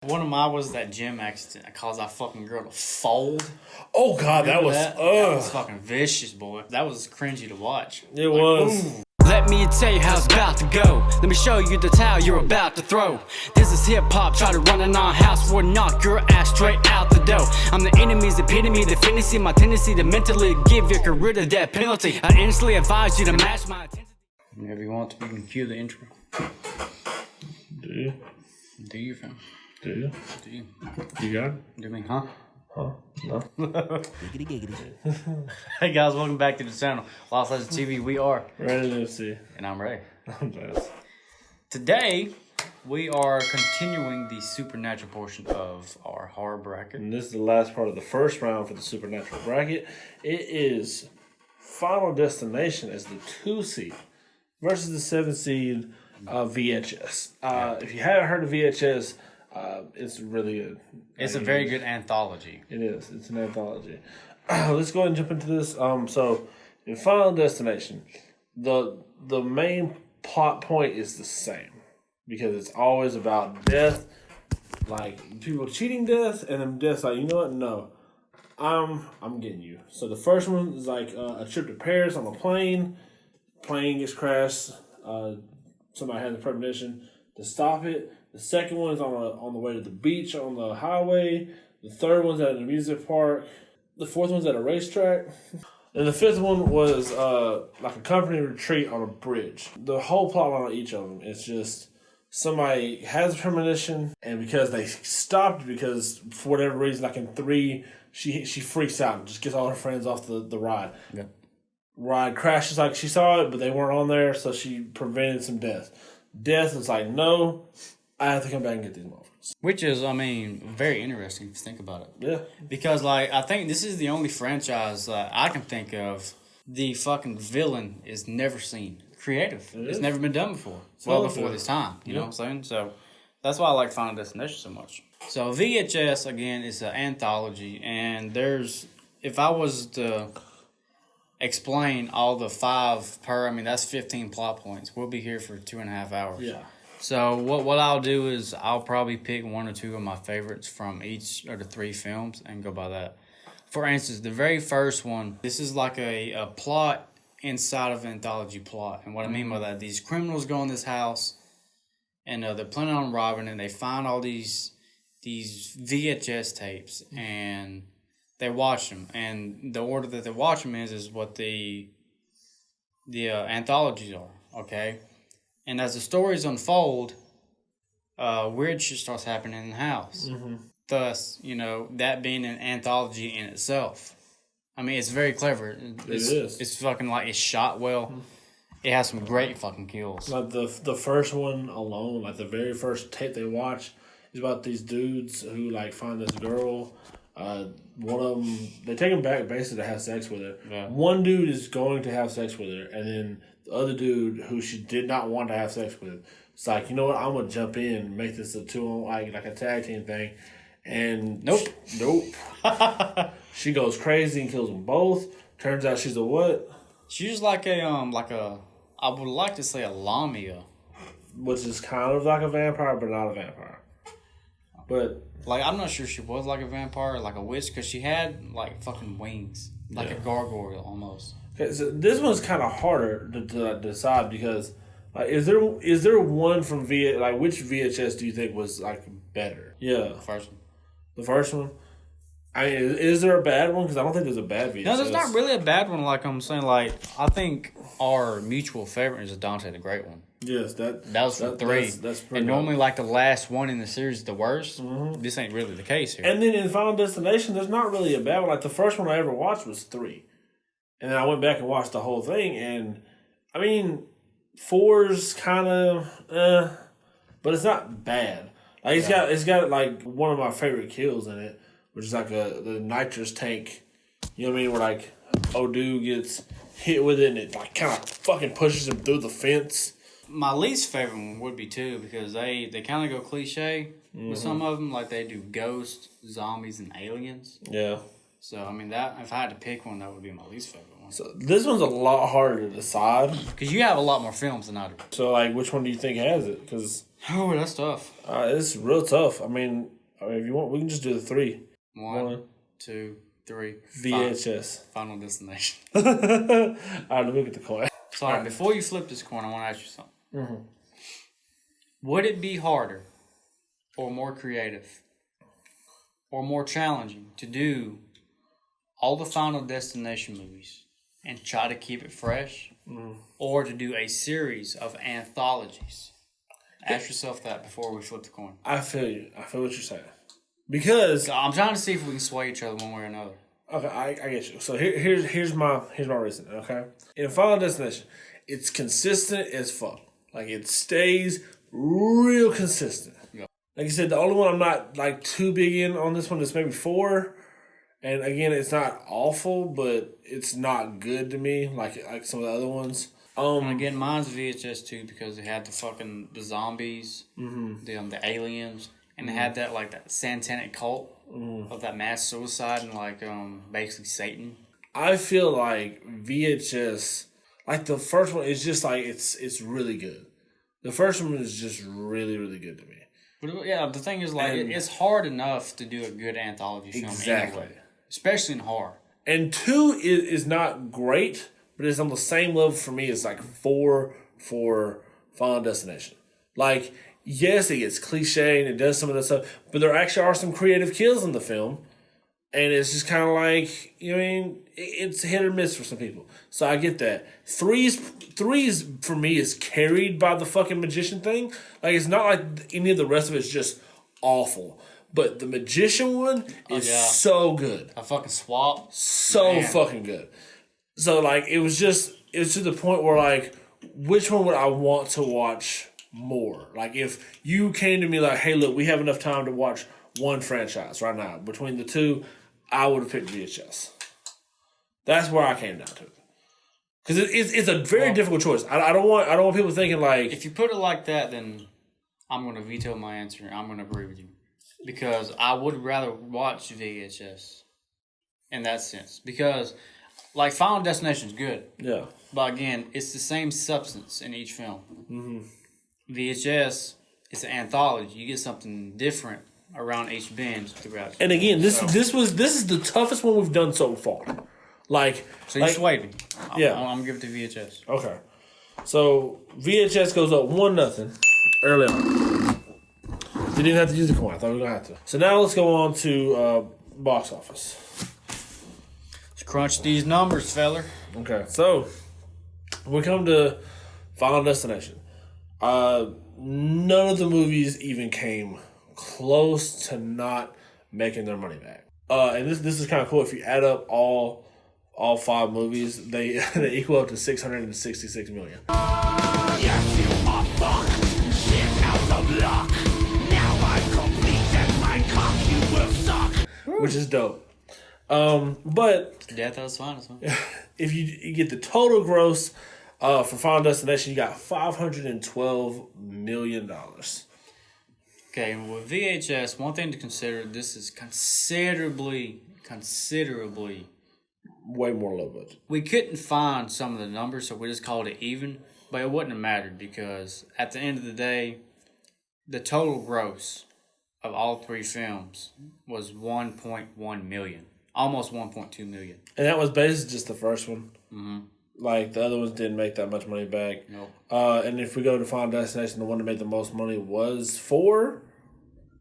One of mine was that gym accident that caused that fucking girl to fold. Oh God, that was That was fucking vicious, boy. That was cringy to watch. It was. Ooh. Let me tell you how it's about to go. Let me show you the towel you're about to throw. This is hip-hop, try to run in our house. We'll knock your ass straight out the door. I'm the enemy's epitome, the fantasy, my tendency to mentally give your career the death penalty. I instantly advise you to match my intensity. Whenever you want to, you can cue the intro. Do you? Do you, fam? Do you? Do you? You got it? Do you mean, huh? Huh? No. Giggity, giggity. Hey guys, welcome back to the channel. Lostlegendstv, we are. Ready to see. And I'm Ray. I'm blessed. Today, we are continuing the supernatural portion of our horror bracket. And this is the last part of the first round for the Supernatural bracket. It is Final Destination as the 2 seed versus the 7 seed VHS. If you haven't heard of VHS, it's really good. It's a very good anthology. It is. It's an anthology. Let's go ahead and jump into this. So, in Final Destination, the main plot point is the same because it's always about death, like people cheating death, and then death's like, you know what? No, I'm getting you. So the first one is like a trip to Paris on a plane. Plane gets crashed. Somebody has a premonition to stop it. The second one is on the way to the beach on the highway. The third one's at an amusement park. The fourth one's at a racetrack. And the fifth one was like a company retreat on a bridge. The whole plot line on each of them is just somebody has a premonition, and because they stopped, because for whatever reason, like in 3, she freaks out and just gets all her friends off the ride. Yeah. Ride crashes like she saw it, but they weren't on there, so she prevented some death. Death is like, no, I have to come back and get these motherfuckers. Which is, I mean, very interesting if you think about it. Yeah. Because, like, I think this is the only franchise that I can think of the fucking villain is never seen. Creative. It's never been done before. Well before this time. You know what I'm saying? So, that's why I like Final Destination so much. So, VHS, again, is an anthology. And there's, if I was to explain all the 5 that's 15 plot points. We'll be here for 2.5 hours. Yeah. So what I'll do is I'll probably pick 1 or 2 of my favorites from each of the 3 films and go by that. For instance, the very first one, this is like a plot inside of an anthology plot. And what I mean by that, these criminals go in this house and they're planning on robbing, and they find all these VHS tapes and they watch them, and the order that they watch them is what the anthologies are, okay? And as the stories unfold, weird shit starts happening in the house. Mm-hmm. Thus, you know, that being an anthology in itself. I mean, it's very clever. It is. It's fucking like, it's shot well. Mm-hmm. It has some great fucking kills. Like the first one alone, like the very first tape they watch is about these dudes who like find this girl. One of them, they take him back basically to have sex with her. Yeah. One dude is going to have sex with her, and then the other dude who she did not want to have sex with, it's like, you know what, I'm gonna jump in and make this a 2 like a tag team thing, and nope. She goes crazy and kills them both. Turns out she's a what? She's like a I would like to say a lamia, which is kind of like a vampire, but not a vampire. But like, I'm not sure she was like a vampire or like a witch, because she had like fucking wings, like a gargoyle almost. Okay, so this one's kind of harder to decide because, like, is there one from which VHS do you think was like better? Yeah, the first one. The first one. I mean, is there a bad one? Because I don't think there's a bad VHS. No, there's not really a bad one. Like I'm saying, like, I think our mutual favorite is Dante the Great One. Yes, that was from 3. That's pretty and normally, like, the last one in the series is the worst. Mm-hmm. This ain't really the case here. And then in Final Destination, there's not really a bad one. Like, the first one I ever watched was 3. And then I went back and watched the whole thing. And, I mean, 4's kind of, but it's not bad. Like, it's got like, one of my favorite kills in it, which is like the nitrous tank. You know what I mean? Where, like, Odu gets hit with it and it, like, kind of fucking pushes him through the fence. My least favorite one would be 2, because they kind of go cliche with some of them. Like, they do ghosts, zombies, and aliens. Yeah. So, I mean, that if I had to pick one, that would be my least favorite one. one. So this one's a lot harder to decide. Because you have a lot more films than I do. So, like, which one do you think has it? Because Oh, that's tough. it's real tough. I mean, if you want, we can just do the 3. One, 2, 3. VHS. Final Destination. All right, let me get the coin. Sorry, before you flip this coin, I want to ask you something. Mm-hmm. Would it be harder or more creative or more challenging to do all the Final Destination movies and try to keep it fresh, or to do a series of anthologies? Ask yourself that before we flip the coin. I feel you. I feel what you're saying. Because I'm trying to see if we can sway each other one way or another. okay, I get you. So here's my reason. Okay, in Final Destination, it's consistent as fuck. Like it stays real consistent. Yeah. Like you said, the only one I'm not like too big in on this one is maybe 4. And again, it's not awful, but it's not good to me like some of the other ones. And again, mine's VHS too because it had the zombies, the aliens, and it had that satanic cult of that mass suicide and basically Satan. I feel like VHS, like the first one, is just like it's really good. The first one is just really, really good to me. But yeah, the thing is it's hard enough to do a good anthology film anyway, especially in horror. And 2 is not great, but it's on the same level for me as like 4 for Final Destination. Like, yes, it gets cliche and it does some of that stuff, but there actually are some creative kills in the film. And it's just kind of like, you know what I mean? It's hit or miss for some people. So I get that. Three's for me is carried by the fucking magician thing. Like, it's not like any of the rest of it's just awful. But the magician one is so good. A fucking swap. So fucking good. So, like, it's to the point where, like, which one would I want to watch more? Like, if you came to me like, hey, look, we have enough time to watch one franchise right now. Between the 2, I would have picked VHS. That's where I came down to it. Because it's a very difficult choice. I don't want people thinking like, if you put it like that, then I'm going to veto my answer. I'm going to agree with you because I would rather watch VHS in that sense because like Final Destination is good. Yeah. But again, it's the same substance in each film. Mm-hmm. VHS, it's an anthology. You get something different around each binge throughout. And again, this is the toughest one we've done so far. Like, so you swayed me. Yeah, I'm gonna give it to VHS. Okay, so VHS goes up 1-0 early on. Didn't even have to use the coin. I thought we were gonna have to. So now let's go on to box office. Let's crunch these numbers, feller. Okay, so we come to Final Destination. None of the movies even came close to not making their money back. And this is kind of cool. If you add up all 5 movies, they equal up to $666 million. Yes, you are fucked. Shit out of luck. Now I'm complete and my cock you will suck. Which is dope. But Death of the Finest, man. if you get the total gross for Final Destination, you got $512 million. Okay, and with VHS, one thing to consider, this is considerably Way more low budget. we couldn't find some of the numbers, so we just called it even, but it wouldn't have mattered because at the end of the day, the total gross of all 3 films was 1.1 million, almost 1.2 million. And that was basically just the first one. Mm-hmm. Like, the other ones didn't make that much money back. Nope. And if we go to Final Destination, the one that made the most money was 4,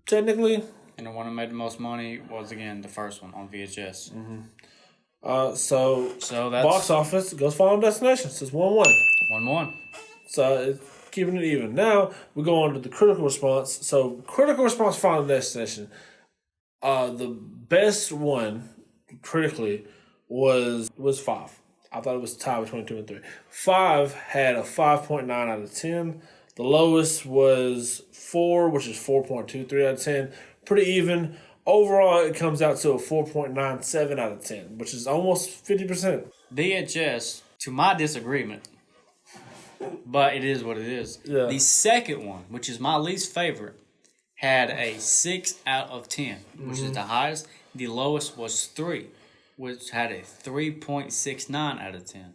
technically. And the one that made the most money was, again, the first one on VHS. Mm-hmm. So that's box office goes Final Destination. So it's 1-1. 1-1. So it's keeping it even. Now we go on to the critical response. So critical response Final Destination. The best one critically was 5. I thought it was tied between 2 and 3. 5 had a 5.9 out of 10. The lowest was 4, which is 4.23 out of 10. Pretty even. Overall, it comes out to a 4.97 out of 10, which is almost 50%. VHS, to my disagreement, but it is what it is. Yeah. The second one, which is my least favorite, had a 6 out of 10, which is the highest. The lowest was 3, which had a 3.69 out of 10.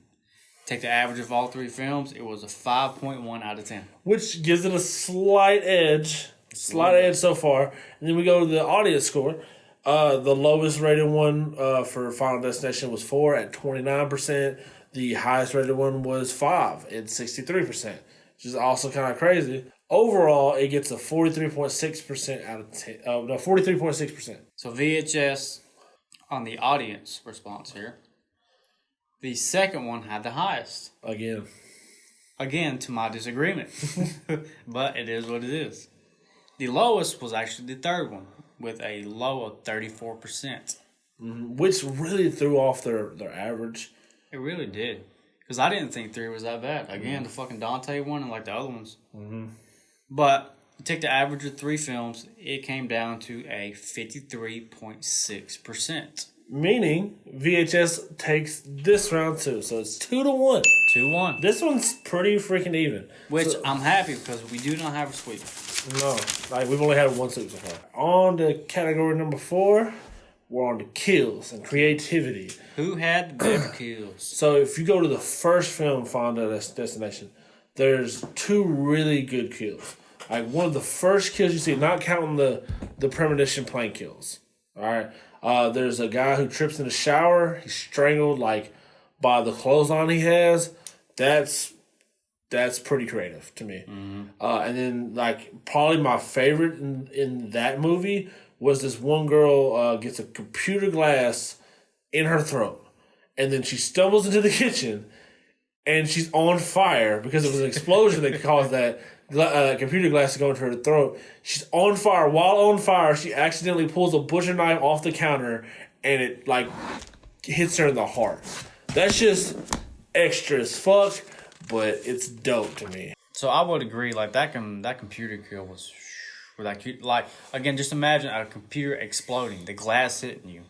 Take the average of all three films, it was a 5.1 out of 10. Which gives it a slight edge. Slight edge so far. And then we go to the audience score. The lowest rated one for Final Destination was 4 at 29%. The highest rated one was 5 at 63%, which is also kind of crazy. Overall, it gets a 43.6% out of 10. No, 43.6%. So VHS on the audience response here. The second one had the highest. Again, to my disagreement. But it is what it is. The lowest was actually the third one with a low of 34%. Which really threw off their average. It really did. Because I didn't think 3 was that bad. Again, the fucking Dante one and like the other ones. But you take the average of 3 films, it came down to a 53.6%. Meaning VHS takes this round too. So it's 2-1. 2-1. This one's pretty freaking even. Which I'm happy because we do not have a sweep. No. Like we've only had one sweep so far. On to category number 4, we're on to kills and creativity. Who had the better kills? So if you go to the first film, Final Destination, there's 2 really good kills. Like one of the first kills you see, not counting the premonition plane kills. All right. There's a guy who trips in the shower. He's strangled like by the clothesline he has. That's pretty creative to me. And then like probably my favorite in that movie was this one girl gets a computer glass in her throat, and then she stumbles into the kitchen, and she's on fire because it was an explosion that caused that computer glass to go into her throat. She's on fire. While on fire, she accidentally pulls a butcher knife off the counter, and it like hits her in the heart. That's just extra as fuck, but it's dope to me. So I would agree. Like that computer kill was like again. Just imagine a computer exploding, the glass hitting you,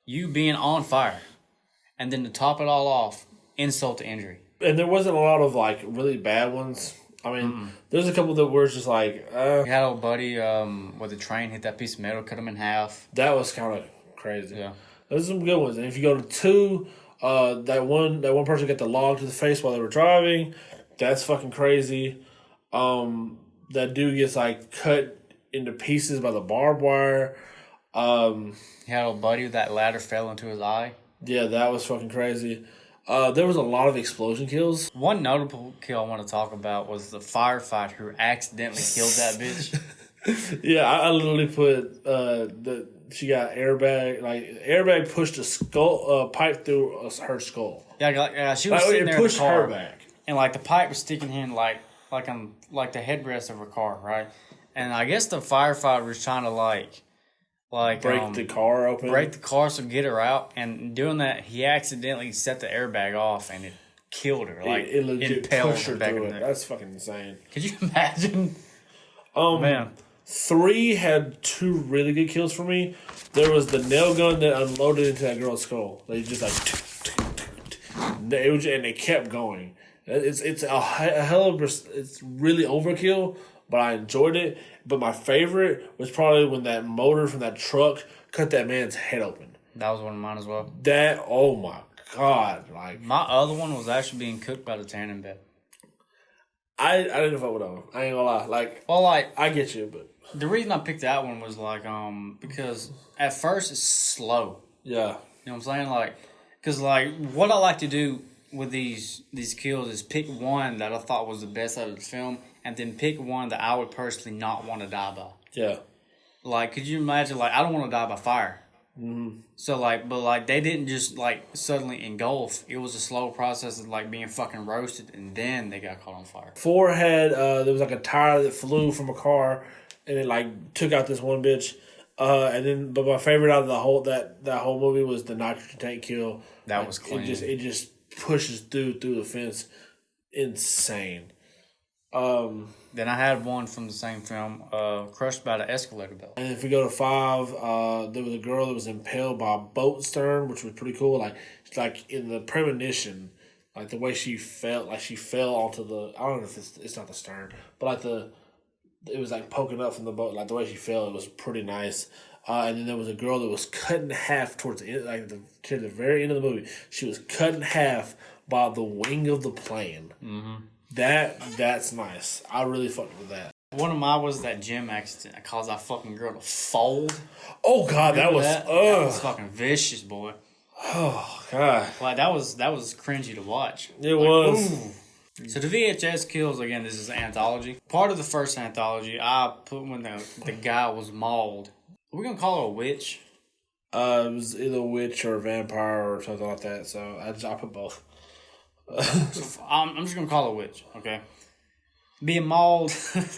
you being on fire, and then to top it all off, insult to injury. And there wasn't a lot of like really bad ones. I mean, there's a couple that were just like... We had old buddy where the train hit that piece of metal, cut him in half. That was kind of crazy. Yeah. Those are some good ones. And if you go to 2, that one person got the log to the face while they were driving. That's fucking crazy. That dude gets like cut into pieces by the barbed wire. He had old buddy, that ladder fell into his eye. Yeah, that was fucking crazy. There was a lot of explosion kills. One notable kill I want to talk about was the firefighter who accidentally killed that bitch. Yeah, I literally put she got airbag pushed a skull pipe through her skull. Yeah, she was sitting there in the pushed car, her back, and like the pipe was sticking in like on like the headrest of her car, right? And I guess the firefighter was trying to like break the car open, break the car, so get her out. And doing that, he accidentally set the airbag off, and it killed her. Like it legit impaled pushed her back through in it. there. That's fucking insane. Could you imagine? Man, 3 had 2 really good kills for me. There was the nail gun that unloaded into that girl's skull. They just like, and they kept going. It's a hell of it's really overkill, but I enjoyed it. But my favorite was probably when that motor from that truck cut that man's head open. That was one of mine as well. That, oh my God. Like, my other one was actually being cooked by the tanning bed. I didn't fuck with that one. I ain't gonna lie. Like, well, like, I get you, but the reason I picked that one was like, because at first it's slow. Yeah. You know what I'm saying? Like, because like what I like to do with these kills is pick one that I thought was the best out of the film, and then pick one that I would personally not want to die by. Yeah. Like, could you imagine? Like, I don't want to die by fire. Mm-hmm. So like, but like they didn't just like suddenly engulf. It was a slow process of like being fucking roasted, and then they got caught on fire. 4 had there was like a tire that flew from a car, and it like took out this one bitch. But my favorite out of the whole that whole movie was the nitrogen tank kill. That like, was clean. It just pushes through the fence, insane. Then I had one from the same film, crushed by the escalator belt. And if we go to 5, there was a girl that was impaled by a boat stern, which was pretty cool. Like in the premonition, like the way she felt, like she fell onto the. I don't know if it's not the stern, but like it was like poking up from the boat. Like the way she fell, it was pretty nice. and then there was a girl that was cut in half towards the end, like to the very end of the movie. She was cut in half by the wing of the plane. Mm-hmm. That's nice. I really fucked with that. One of mine was that gym accident that caused that fucking girl to fold. Oh God, that was that was fucking vicious, boy. Oh God, Like that was cringy to watch. it was. Ooh. So the VHS kills, again, this is an anthology. Part of the first anthology, I put when the guy was mauled. Are we gonna call her a witch? It was either a witch or a vampire or something like that. So I put both. I'm just gonna call her a witch, okay? Being mauled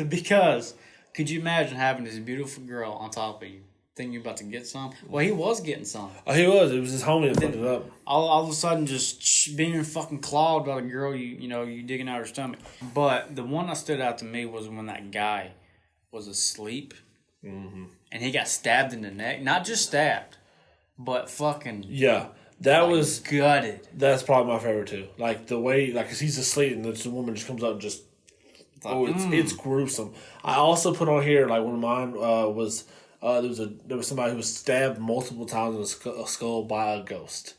because could you imagine having this beautiful girl on top of you, thinking you're about to get some? Well, he was getting some. Oh, he was. It was his homie that fucked it up. All of a sudden, just being fucking clawed by the girl, you digging out her stomach. But the one that stood out to me was when that guy was asleep, and he got stabbed in the neck. Not just stabbed, but fucking That was gutted. That's probably my favorite too. Like the way, like, cause he's asleep and this woman just comes up and just. It's gruesome. I also put on here, like, one of mine was there was somebody who was stabbed multiple times in a skull by a ghost.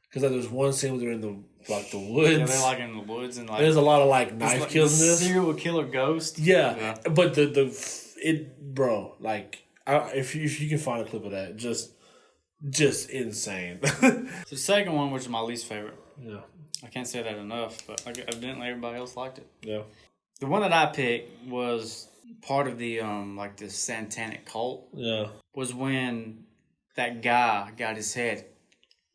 Because there was one scene where they're in the woods. Yeah, they're like in the woods and like there's a lot of like knife kills in this. Serial killer ghost. Yeah, but bro, like if you can find a clip of that, just insane. The second one, which is my least favorite. Yeah, I can't say that enough, but evidently everybody else liked it. Yeah. The one that I picked was part of the like this satanic cult. Yeah. Was when that guy got his head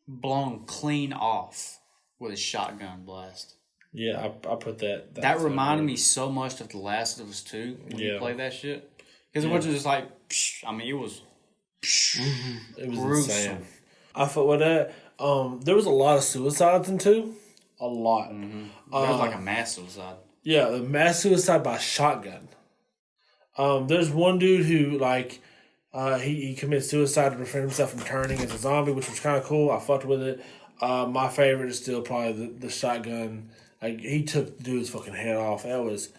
blown clean off with a shotgun blast. Yeah, I put that. That reminded me so much of The Last of Us 2 when you play that shit. Because it wasn't just like, psh, I mean, it was it was gruesome. insane. I thought with that, there was a lot of suicides in 2. A lot. Mm-hmm. There was like a mass suicide. Yeah, a mass suicide by shotgun. There's one dude who, like, he committed suicide to prevent himself from turning as a zombie, which was kind of cool. I fucked with it. My favorite is still probably the shotgun. Like, he took the dude's fucking head off. That was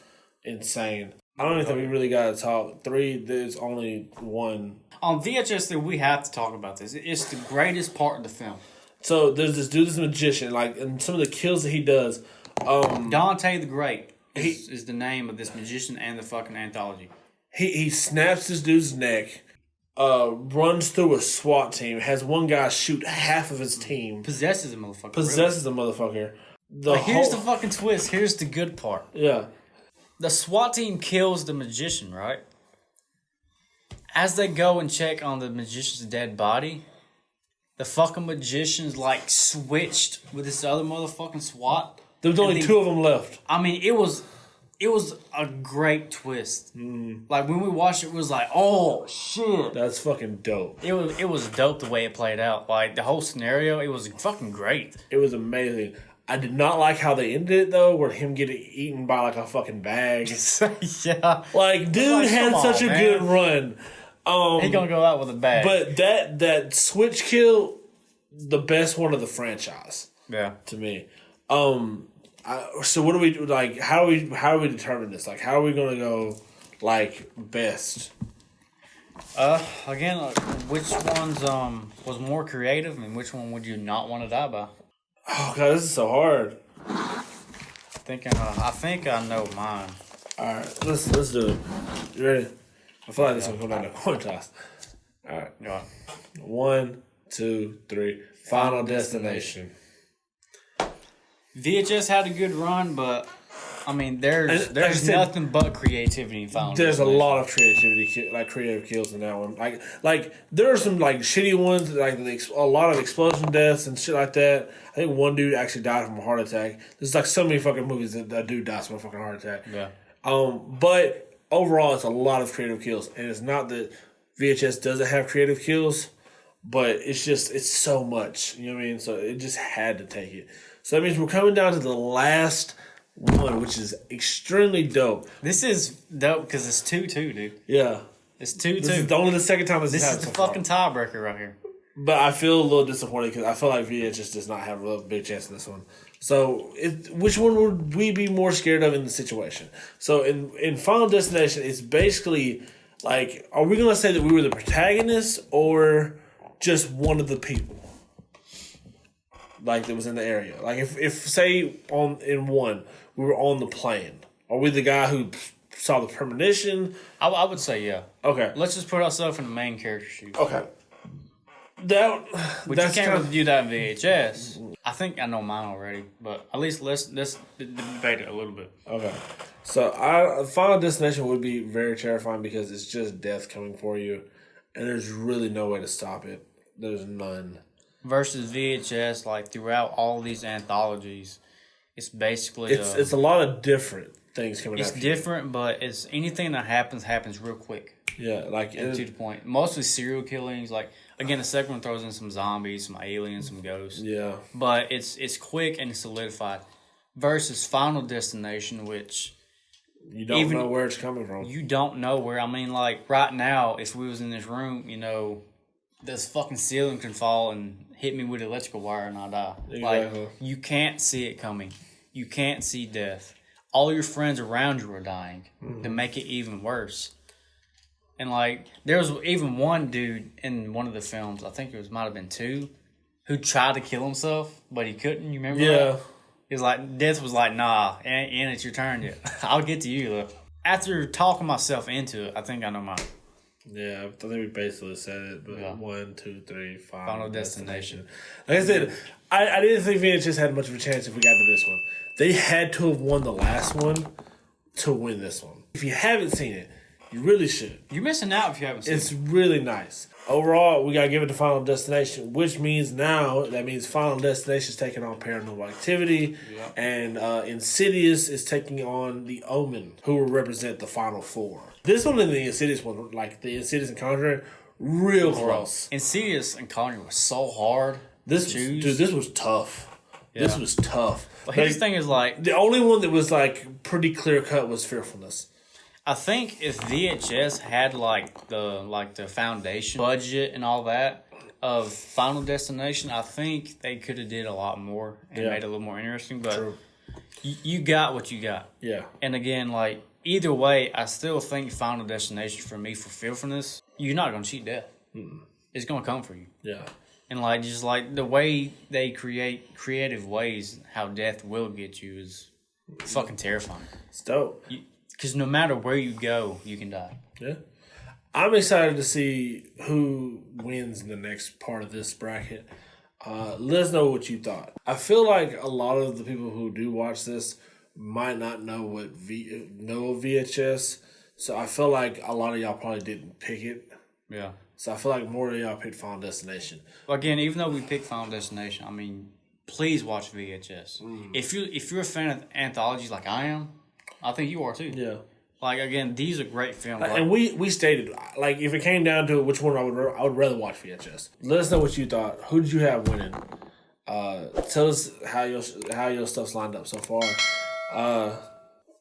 insane. I don't even think we really got to talk. 3, there's only one. On VHS, we have to talk about this. It's the greatest part of the film. So there's this dude that's a magician, like, and some of the kills that he does. Dante the Great is the name of this magician and the fucking anthology. He snaps this dude's neck, runs through a SWAT team, has one guy shoot half of his team. Possesses a motherfucker. Here's the fucking twist. Here's the good part. Yeah. The SWAT team kills the magician, right? As they go and check on the magician's dead body, the fucking magician's like switched with this other motherfucking SWAT. There was only 2 of them left. I mean, it was a great twist. Like when we watched it, it was like, oh shit, that's fucking dope. It was dope the way it played out. Like the whole scenario, it was fucking great. It was amazing. I did not like how they ended it though, where him getting eaten by like a fucking bag. Yeah, like dude had such a good run. He gonna go out with a bag. But that switch kill, the best one of the franchise. Yeah, to me. So what do we do? Like, how do we determine this? Like, how are we gonna go, like, best? Again, which ones was more creative, and which one would you not want to die by? Oh god, this is so hard. I think I know mine. All right, let's do it. You ready? I feel like this is gonna go down to coin toss. All right, go on. 1, 2, 3. Final Destination. VHS had a good run, but I mean, there's nothing but creativity in Final There's Destination. a lot of creativity, like creative kills in that one. Like there are some like shitty ones, like a lot of explosion deaths and shit like that. I think one dude actually died from a heart attack. There's like so many fucking movies that dude dies from a fucking heart attack. Yeah. But overall, it's a lot of creative kills, and it's not that VHS doesn't have creative kills, but it's so much. You know what I mean? So it just had to take it. So that means we're coming down to the last one, which is extremely dope. This is dope because it's 2-2, dude. Yeah. It's 2-2. This is only the second time this is the fucking tiebreaker right here. But I feel a little disappointed because I feel like VHS does not have a big chance in this one. So which one would we be more scared of in the situation? So in Final Destination, it's basically Like, are we gonna say that we were the protagonists or just one of the people? Like, that was in the area. Like, if say in one we were on the plane, are we the guy who saw the premonition? I would say yeah. Okay. Let's just put ourselves in the main character shoes. Okay. But you can't really do that in VHS. I think I know mine already, but at least let's debate it a little bit. Okay. So, Final Destination would be very terrifying because it's just death coming for you, and there's really no way to stop it. There's none. Versus VHS, like throughout all these anthologies, it's basically it's a lot of different things coming. It's different, but it's anything that happens real quick. Yeah, like and to the point. Mostly serial killings. Like again, the second one throws in some zombies, some aliens, some ghosts. Yeah, but it's quick and solidified. Versus Final Destination, which you don't know where it's coming from. You don't know where. I mean, like right now, if we was in this room, you know, this fucking ceiling can fall and hit me with electrical wire and I die. Exactly. Like you can't see it coming. You can't see death. All your friends around you are dying to make it even worse. And like there was even one dude in one of the films, I think might have been two, who tried to kill himself, but he couldn't. You remember that? He was like, death was like, nah, and it's your turn yet. I'll get to you though. After talking myself into it, I think I know mine. Yeah, I think we basically said it, but yeah. 1, 2, 3, Final Destination. Like I said, I didn't think VHS had much of a chance if we got to this one. They had to have won the last one to win this one. If you haven't seen it, you really should. You're missing out if you haven't seen it. It's really nice. Overall, we got to give it to Final Destination, which means that means Final Destination is taking on Paranormal Activity, and Insidious is taking on The Omen, who will represent the Final Four. This one and the Insidious one, like the Insidious and Conjuring, real close. Insidious and Conjuring was so hard to choose. Dude, this was tough. Yeah. This was tough. But his thing is like... The only one that was like pretty clear cut was Fearfulness. I think if VHS had like the foundation budget and all that of Final Destination, I think they could have did a lot more and made it a little more interesting. But you got what you got. Yeah. And again, like either way, I still think Final Destination for me for Fearfulness, you're not gonna cheat death. It's gonna come for you. Yeah. And like just like the way they create creative ways how death will get you is fucking terrifying. It's dope. Because no matter where you go, you can die. Yeah. I'm excited to see who wins in the next part of this bracket. Let us know what you thought. I feel like a lot of the people who do watch this might not know what know of VHS. So I feel like a lot of y'all probably didn't pick it. Yeah. So I feel like more of y'all picked Final Destination. Well, again, even though we picked Final Destination, I mean, please watch VHS. If you're a fan of anthologies like I am, I think you are too. Yeah. Like again, these are great films. And we stated like if it came down to which one I would rather watch VHS. Let us know what you thought. Who did you have winning? Tell us how your stuff's lined up so far.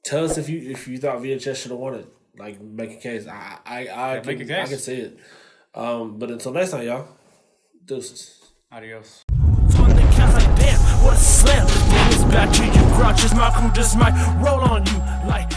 Tell us if you thought VHS should have won it. Like make a case. I can see it. But until next time, y'all. Deuces. Adios. Damn, what a slam. Bring us back to you, grouches. My crew just might roll on you like